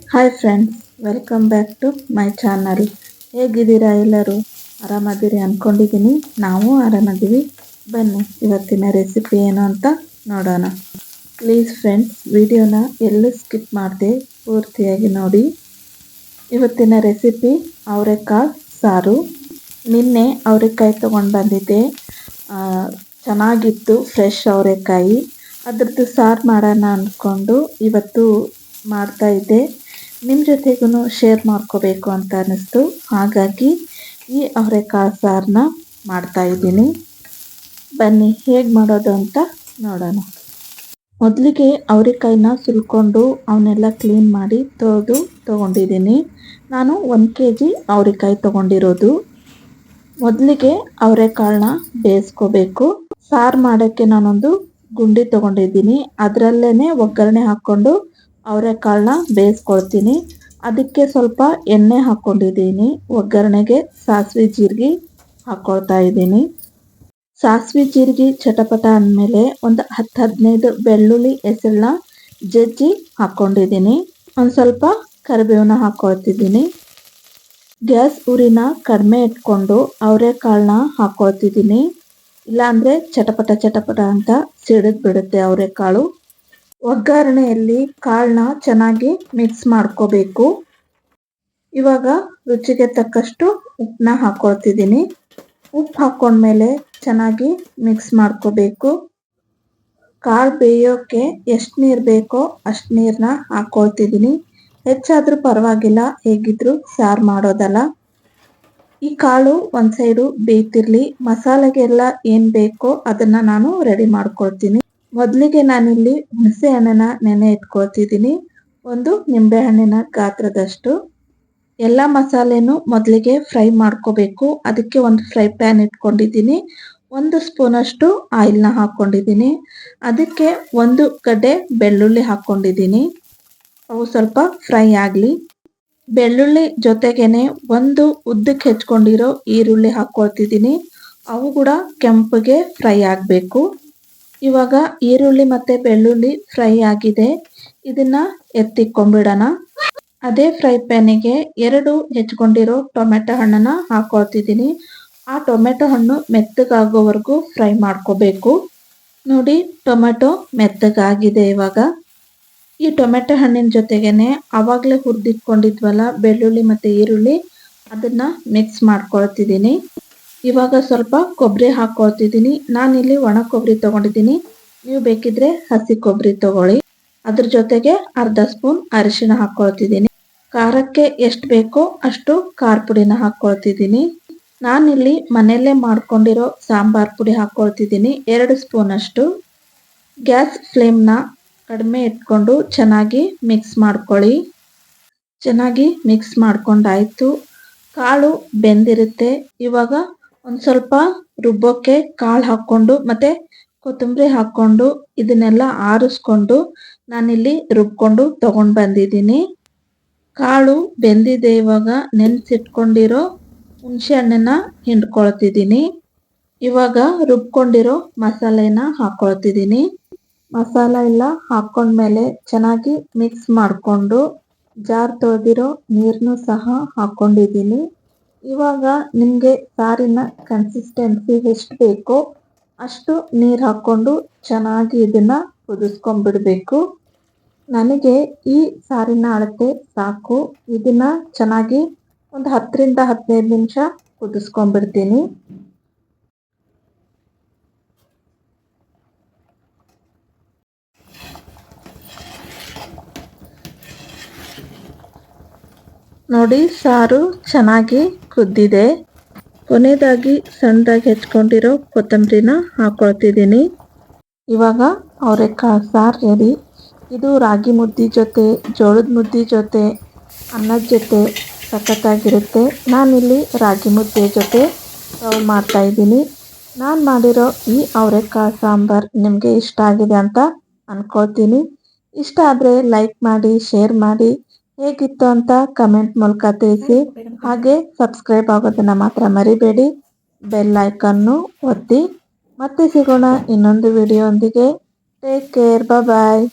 Hi friends, welcome back to my channel. ಹೇಗಿದ್ದೀರಾ ಎಲ್ಲರೂ? ಆರಾಮದಿರಿ ಅಂದ್ಕೊಂಡಿದ್ದೀನಿ. ನಾವು ಆರಾಮದ್ದೀವಿ. ಬನ್ನಿ ಇವತ್ತಿನ ರೆಸಿಪಿ ಏನು ಅಂತ ನೋಡೋಣ. ಪ್ಲೀಸ್ ಫ್ರೆಂಡ್ಸ್, ವಿಡಿಯೋನ ಎಲ್ಲೂ ಸ್ಕಿಪ್ ಮಾಡದೆ ಪೂರ್ತಿಯಾಗಿ ನೋಡಿ. ಇವತ್ತಿನ ರೆಸಿಪಿ ಅವರೆಕಾಳು ಸಾರು. ನಿನ್ನೆ ಅವರೆಕಾಯಿ ತೊಗೊಂಡು ಬಂದಿದ್ದೆ. ಚೆನ್ನಾಗಿತ್ತು ಫ್ರೆಶ್ ಅವರೆಕಾಯಿ. ಅದ್ರದ್ದು ಸಾರು ಮಾಡೋಣ ಅಂದ್ಕೊಂಡು ಇವತ್ತು ಮಾಡ್ತಾಯಿದ್ದೆ. ನಿಮ್ಮ ಜೊತೆಗೂ ಶೇರ್ ಮಾಡ್ಕೋಬೇಕು ಅಂತ ಅನ್ನಿಸ್ತು. ಹಾಗಾಗಿ ಈ ಅವರೆಕಾಳು ಸಾರನ್ನ ಮಾಡ್ತಾಯಿದ್ದೀನಿ. ಬನ್ನಿ ಹೇಗೆ ಮಾಡೋದು ಅಂತ ನೋಡೋಣ. ಮೊದಲಿಗೆ ಅವರೆಕಾಯಿನ ಸುಲ್ಕೊಂಡು ಅವನ್ನೆಲ್ಲ ಕ್ಲೀನ್ ಮಾಡಿ ತೊಳೆದು ತೊಗೊಂಡಿದ್ದೀನಿ. ನಾನು 1 kg ಅವರೆಕಾಯಿ ತೊಗೊಂಡಿರೋದು. ಮೊದಲಿಗೆ ಅವರೆಕಾಳನ್ನ ಬೇಯಿಸ್ಕೋಬೇಕು. ಸಾರು ಮಾಡೋಕ್ಕೆ ನಾನೊಂದು ಗುಂಡಿ ತೊಗೊಂಡಿದ್ದೀನಿ. ಅದರಲ್ಲೇ ಒಗ್ಗರಣೆ ಹಾಕ್ಕೊಂಡು ಅವರೆಕಾಳನ್ನ ಬೇಯಿಸ್ಕೊಳ್ತೀನಿ. ಅದಕ್ಕೆ ಸ್ವಲ್ಪ ಎಣ್ಣೆ ಹಾಕ್ಕೊಂಡಿದ್ದೀನಿ. ಒಗ್ಗರಣೆಗೆ ಸಾಸಿವೆ ಜೀರಿಗೆ ಹಾಕ್ಕೊಳ್ತಾ ಇದ್ದೀನಿ. ಸಾಸಿವೆ ಜೀರಿಗೆ ಚಟಪಟ ಅಂದಮೇಲೆ ಒಂದು 10-15 ಬೆಳ್ಳುಳ್ಳಿ ಹೆಸಳನ್ನ ಜಜ್ಜಿ ಹಾಕ್ಕೊಂಡಿದ್ದೀನಿ. ಒಂದು ಸ್ವಲ್ಪ ಕರಿಬೇವನ್ನ ಹಾಕ್ಕೊಳ್ತಿದ್ದೀನಿ. ಗ್ಯಾಸ್ ಉರಿನ ಕಡಿಮೆ ಇಟ್ಕೊಂಡು ಅವರೆಕಾಳನ್ನ ಹಾಕ್ಕೊಳ್ತಿದ್ದೀನಿ. ಇಲ್ಲಾಂದರೆ ಚಟಪಟ ಅಂತ ಸಿಡಿದು ಬಿಡುತ್ತೆ ಅವರೆಕಾಳು. ಒಗ್ಗರಣೆಯಲ್ಲಿ ಕಾಳನ್ನ ಚೆನ್ನಾಗಿ ಮಿಕ್ಸ್ ಮಾಡ್ಕೋಬೇಕು. ಇವಾಗ ರುಚಿಗೆ ತಕ್ಕಷ್ಟು ಉಪ್ಪನ್ನ ಹಾಕ್ಕೊಳ್ತಿದ್ದೀನಿ. ಉಪ್ಪು ಹಾಕ್ಕೊಂಡ್ಮೇಲೆ ಚೆನ್ನಾಗಿ ಮಿಕ್ಸ್ ಮಾಡ್ಕೋಬೇಕು. ಕಾಳು ಬೇಯೋಕ್ಕೆ ಎಷ್ಟು ನೀರು ಬೇಕೋ ಅಷ್ಟು ನೀರನ್ನ ಹಾಕ್ಕೊಳ್ತಿದ್ದೀನಿ. ಹೆಚ್ಚಾದರೂ ಪರವಾಗಿಲ್ಲ, ಹೇಗಿದ್ರೂ ಸಾರು ಮಾಡೋದಲ್ಲ. ಈ ಕಾಳು ಒಂದು ಸೈಡು ಬೇಯ್ತಿರ್ಲಿ. ಮಸಾಲೆಗೆಲ್ಲ ಏನು ಬೇಕೋ ಅದನ್ನು ನಾನು ರೆಡಿ ಮಾಡ್ಕೊಳ್ತೀನಿ. ಮೊದಲಿಗೆ ನಾನಿಲ್ಲಿ ಹುಣಸೆ ಹಣ್ಣನ್ನ ನೆನೆ ಇಟ್ಕೊಳ್ತಿದ್ದೀನಿ. ಒಂದು ನಿಂಬೆಹಣ್ಣಿನ ಗಾತ್ರದಷ್ಟು. ಎಲ್ಲ ಮಸಾಲೆನೂ ಮೊದಲಿಗೆ ಫ್ರೈ ಮಾಡ್ಕೋಬೇಕು. ಅದಕ್ಕೆ ಒಂದು ಫ್ರೈ ಪ್ಯಾನ್ ಇಟ್ಕೊಂಡಿದ್ದೀನಿ. 1 ಸ್ಪೂನಷ್ಟು ಆಯಿಲ್ನ ಹಾಕ್ಕೊಂಡಿದ್ದೀನಿ. ಅದಕ್ಕೆ 1 ಗಡ್ಡೆ ಬೆಳ್ಳುಳ್ಳಿ ಹಾಕ್ಕೊಂಡಿದ್ದೀನಿ. ಅವು ಸ್ವಲ್ಪ ಫ್ರೈ ಆಗಲಿ. ಬೆಳ್ಳುಳ್ಳಿ ಜೊತೆಗೇನೆ 1 ಉದ್ದಕ್ಕೆ ಹೆಚ್ಕೊಂಡಿರೋ ಈರುಳ್ಳಿ ಹಾಕ್ಕೊಳ್ತಿದ್ದೀನಿ. ಅವು ಕೂಡ ಕೆಂಪಗೆ ಫ್ರೈ ಆಗಬೇಕು. ಇವಾಗ ಈರುಳ್ಳಿ ಮತ್ತು ಬೆಳ್ಳುಳ್ಳಿ ಫ್ರೈ ಆಗಿದೆ. ಇದನ್ನು ಎತ್ತಿಕೊಂಡ್ಬಿಡೋಣ. ಅದೇ ಫ್ರೈ ಪ್ಯಾನಿಗೆ 2 ಹೆಚ್ಕೊಂಡಿರೋ ಟೊಮೆಟೊ ಹಣ್ಣನ್ನು ಹಾಕ್ಕೊಳ್ತಿದ್ದೀನಿ. ಆ ಟೊಮೆಟೊ ಹಣ್ಣು ಮೆತ್ತಗಾಗೋವರೆಗೂ ಫ್ರೈ ಮಾಡ್ಕೋಬೇಕು. ನೋಡಿ, ಟೊಮೆಟೊ ಮೆತ್ತಗಾಗಿದೆ. ಇವಾಗ ಈ ಟೊಮೆಟೊ ಹಣ್ಣಿನ ಜೊತೆಗೇನೆ ಆವಾಗಲೇ ಹುರಿದಿಟ್ಕೊಂಡಿದ್ವಲ್ಲ ಬೆಳ್ಳುಳ್ಳಿ ಮತ್ತು ಈರುಳ್ಳಿ, ಅದನ್ನು ಮಿಕ್ಸ್ ಮಾಡ್ಕೊಳ್ತಿದ್ದೀನಿ. ಇವಾಗ ಸ್ವಲ್ಪ ಕೊಬ್ಬರಿ ಹಾಕ್ಕೊಳ್ತಿದ್ದೀನಿ. ನಾನಿಲ್ಲಿ ಒಣ ಕೊಬ್ಬರಿ ತೊಗೊಂಡಿದ್ದೀನಿ. ನೀವು ಬೇಕಿದ್ರೆ ಹಸಿ ಕೊಬ್ಬರಿ ತೊಗೊಳ್ಳಿ. ಅದ್ರ ಜೊತೆಗೆ ಅರ್ಧ ಸ್ಪೂನ್ ಅರಿಶಿಣ ಹಾಕ್ಕೊಳ್ತಿದ್ದೀನಿ. ಖಾರಕ್ಕೆ ಎಷ್ಟು ಬೇಕೋ ಅಷ್ಟು ಖಾರ ಪುಡಿನ ಹಾಕ್ಕೊಳ್ತಿದ್ದೀನಿ. ನಾನಿಲ್ಲಿ ಮನೆಯಲ್ಲೇ ಮಾಡ್ಕೊಂಡಿರೋ ಸಾಂಬಾರು ಪುಡಿ ಹಾಕ್ಕೊಳ್ತಿದ್ದೀನಿ, 2 ಸ್ಪೂನಷ್ಟು. ಗ್ಯಾಸ್ ಫ್ಲೇಮ್ನ ಕಡಿಮೆ ಇಟ್ಕೊಂಡು ಚೆನ್ನಾಗಿ ಮಿಕ್ಸ್ ಮಾಡ್ಕೊಳ್ಳಿ. ಚೆನ್ನಾಗಿ ಮಿಕ್ಸ್ ಮಾಡ್ಕೊಂಡಾಯಿತು. ಕಾಳು ಬೆಂದಿರುತ್ತೆ. ಇವಾಗ ಒಂದು ಸ್ವಲ್ಪ ರುಬ್ಬೋಕ್ಕೆ ಕಾಳು ಹಾಕ್ಕೊಂಡು ಮತ್ತು ಕೊತ್ತಂಬರಿ ಹಾಕ್ಕೊಂಡು ಇದನ್ನೆಲ್ಲ ಆರಿಸ್ಕೊಂಡು ನಾನಿಲ್ಲಿ ರುಬ್ಕೊಂಡು ತೊಗೊಂಡು ಬಂದಿದ್ದೀನಿ. ಕಾಳು ಬೆಂದಿದೆ. ಇವಾಗ ನೆನೆಸಿಟ್ಕೊಂಡಿರೋ ಹುಣಸೆ ಹಣ್ಣನ್ನು ಹಿಂಡ್ಕೊಳ್ತಿದ್ದೀನಿ. ಇವಾಗ ರುಬ್ಕೊಂಡಿರೋ ಮಸಾಲೆನ ಹಾಕ್ಕೊಳ್ತಿದ್ದೀನಿ. ಮಸಾಲ ಎಲ್ಲ ಹಾಕ್ಕೊಂಡ್ಮೇಲೆ ಚೆನ್ನಾಗಿ ಮಿಕ್ಸ್ ಮಾಡಿಕೊಂಡು ಜಾರ್ ತೊಳೆದಿರೋ ನೀರನ್ನು ಸಹ ಹಾಕ್ಕೊಂಡಿದ್ದೀನಿ. ಇವಾಗ ನಿಮಗೆ ಸಾರಿನ ಕನ್ಸಿಸ್ಟೆನ್ಸಿ ಎಷ್ಟು ಬೇಕೋ ಅಷ್ಟು ನೀರು ಹಾಕ್ಕೊಂಡು ಚೆನ್ನಾಗಿ ಇದನ್ನು ಕುದಿಸ್ಕೊಂಡ್ಬಿಡಬೇಕು. ನನಗೆ ಈ ಸಾರಿನ ಅಳತೆ ಸಾಕು. ಇದನ್ನು ಚೆನ್ನಾಗಿ ಒಂದು 10-15 ನಿಮಿಷ ಕುದಿಸ್ಕೊಂಡ್ಬಿಡ್ತೀನಿ. ನೋಡಿ, ಸಾರು ಚೆನ್ನಾಗಿ ಕುದ್ದಿದೆ. ಕೊನೆಯದಾಗಿ ಸಣ್ಣದಾಗಿ ಹೆಚ್ಕೊಂಡಿರೋ ಕೊತ್ತಂಬರಿನ ಹಾಕ್ಕೊಳ್ತಿದ್ದೀನಿ. ಇವಾಗ ಅವರೆಕಾಳು ಸಾರು ರೆಡಿ. ಇದು ರಾಗಿ ಮುದ್ದೆ ಜೊತೆ, ಜೋಳದ ಮುದ್ದೆ ಜೊತೆ, ಅನ್ನದ ಜೊತೆ ಸಖತ್ತಾಗಿರುತ್ತೆ. ನಾನಿಲ್ಲಿ ರಾಗಿ ಮುದ್ದೆ ಜೊತೆ ಸರ್ವ್ ಮಾಡ್ತಾಯಿದ್ದೀನಿ. ನಾನು ಮಾಡಿರೋ ಈ ಅವರೆಕಾಳು ಸಾಂಬಾರು ನಿಮಗೆ ಇಷ್ಟ ಆಗಿದೆ ಅಂತ ಅಂದ್ಕೊಳ್ತೀನಿ. ಇಷ್ಟ ಆದರೆ ಲೈಕ್ ಮಾಡಿ, ಶೇರ್ ಮಾಡಿ, ಹೇಗಿತ್ತು ಅಂತ ಕಮೆಂಟ್ ಮೂಲಕ ತಿಳಿಸಿ. ಹಾಗೆ ಸಬ್ಸ್ಕ್ರೈಬ್ ಆಗೋದನ್ನು ಮಾತ್ರ ಮರಿಬೇಡಿ. ಬೆಲ್ ಐಕನ್ನು ಒತ್ತಿ. ಮತ್ತೆ ಸಿಗೋಣ ಇನ್ನೊಂದು ವಿಡಿಯೋ ಒಂದಿಗೆ. Take care. ಬಾಯ್.